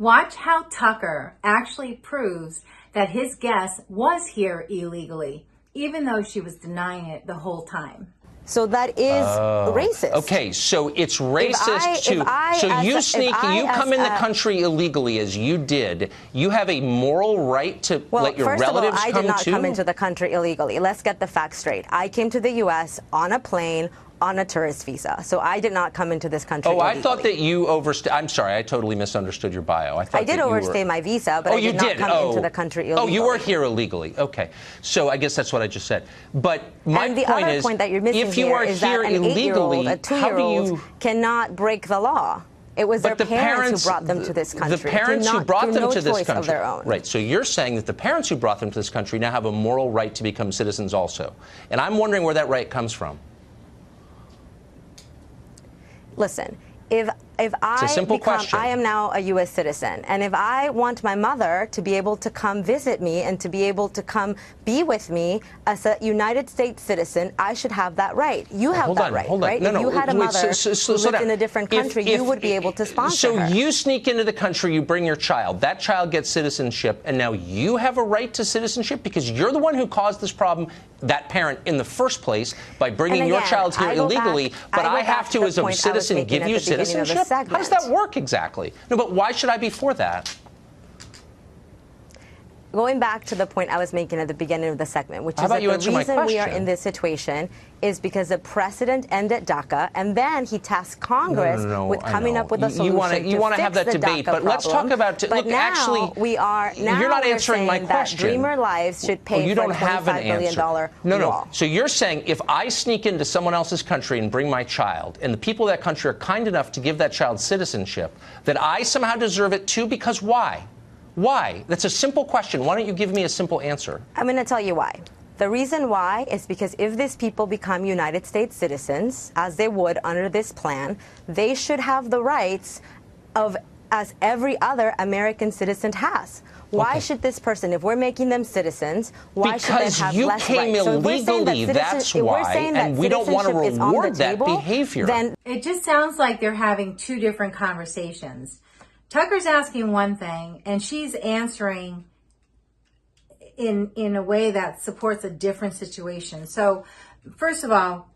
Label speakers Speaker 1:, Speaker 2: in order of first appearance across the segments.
Speaker 1: Watch how Tucker actually proves that his guest was here illegally, even though she was denying it the whole time.
Speaker 2: So that is racist.
Speaker 3: Okay, so it's racist you come in the country illegally as you did. You have a moral right to let your relatives come too?
Speaker 2: First of all, I did not come into the country illegally. Let's get the facts straight. I came to the U.S. on a plane on a tourist visa. So I did not come into this country illegally.
Speaker 3: I thought that you overstayed. I'm sorry, I totally misunderstood your bio.
Speaker 2: I did overstay my visa, but I did not come into the country illegally.
Speaker 3: Oh, you were here illegally. Okay. So I guess that's what I just said. But my point is,
Speaker 2: point that you're missing
Speaker 3: if you are
Speaker 2: is
Speaker 3: here
Speaker 2: that an
Speaker 3: illegally,
Speaker 2: 8-year-old, a 2-year-old cannot break the law. It was their parents who brought them to this country.
Speaker 3: The parents who brought them to this country.
Speaker 2: Of their own.
Speaker 3: Right. So you're saying that the parents who brought them to this country now have a moral right to become citizens also. And I'm wondering where that right comes from.
Speaker 2: Listen, if
Speaker 3: it's a simple question.
Speaker 2: I am now a U.S. citizen, and if I want my mother to be able to come visit me and to be able to come be with me as a United States citizen, I should have that right. You have that right, right?
Speaker 3: No,
Speaker 2: if you had a mother who lived in a different country, you would be able to sponsor her.
Speaker 3: So you sneak into the country, you bring your child, that child gets citizenship, and now you have a right to citizenship because you're the one who caused this problem, that parent, in the first place by bringing your child here illegally, but I have to, as a citizen, give you citizenship? How does that work exactly? No, but why should I be for that?
Speaker 2: Going back to the point I was making at the beginning of the segment, which is that the reason we are in this situation is because the president ended DACA, and then he tasked Congress with coming up with a solution
Speaker 3: you want to have that debate, but let's talk about.
Speaker 2: But now you're
Speaker 3: not answering my question.
Speaker 2: That Dreamer Lives should pay for a $25 billion wall.
Speaker 3: No. So you're saying if I sneak into someone else's country and bring my child, and the people of that country are kind enough to give that child citizenship, that I somehow deserve it too? Because why? Why? That's a simple question. Why don't you give me a simple answer?
Speaker 2: I'm going to tell you why. The reason why is because if these people become United States citizens, as they would under this plan, they should have the rights as every other American citizen has. Why should this person, if we're making them citizens, why should they have less rights?
Speaker 3: Because you came illegally, that's why, and we don't want to reward that behavior.
Speaker 1: Then it just sounds like they're having two different conversations. Tucker's asking one thing, and she's answering in a way that supports a different situation. So, first of all,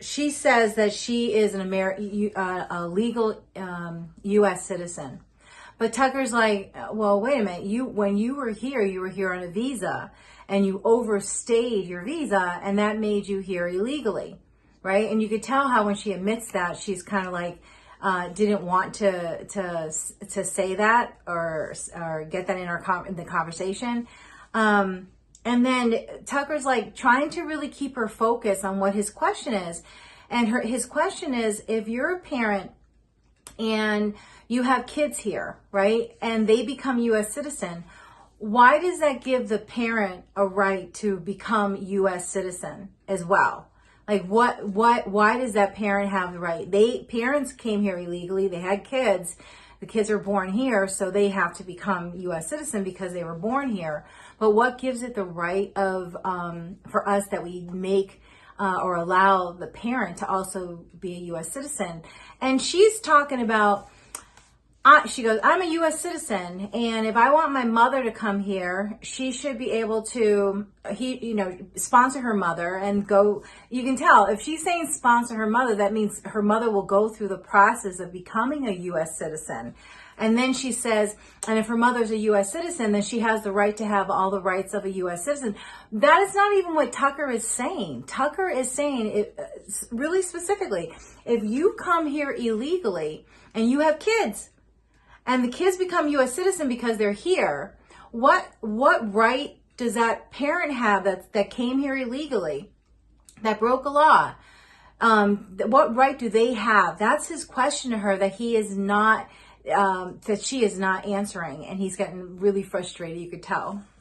Speaker 1: she says that she is a legal U.S. citizen. But Tucker's like, well, wait a minute. When you were here on a visa, and you overstayed your visa, and that made you here illegally, right? And you could tell how when she admits that, she's kind of like, didn't want to say that or get that in the conversation. And then Tucker's like trying to really keep her focus on what his question is. And his question is, if you're a parent and you have kids here, right, and they become U.S. citizen, why does that give the parent a right to become U.S. citizen as well? Like why does that parent have the right? Parents came here illegally, they had kids, the kids are born here, so they have to become U.S. citizen because they were born here. But what gives it the right of, for us that we make, or allow the parent to also be a U.S. citizen? And she's talking about, she goes, I'm a U.S. citizen, and if I want my mother to come here, she should be able to, sponsor her mother and go. You can tell if she's saying sponsor her mother, that means her mother will go through the process of becoming a U.S. citizen. And then she says, and if her mother's a U.S. citizen, then she has the right to have all the rights of a U.S. citizen. That is not even what Tucker is saying. Tucker is saying, really specifically, if you come here illegally and you have kids, and the kids become U.S. citizen because they're here, what right does that parent have that came here illegally, that broke a law? What right do they have? That's his question to her that he is not, that she is not answering, and he's getting really frustrated, you could tell.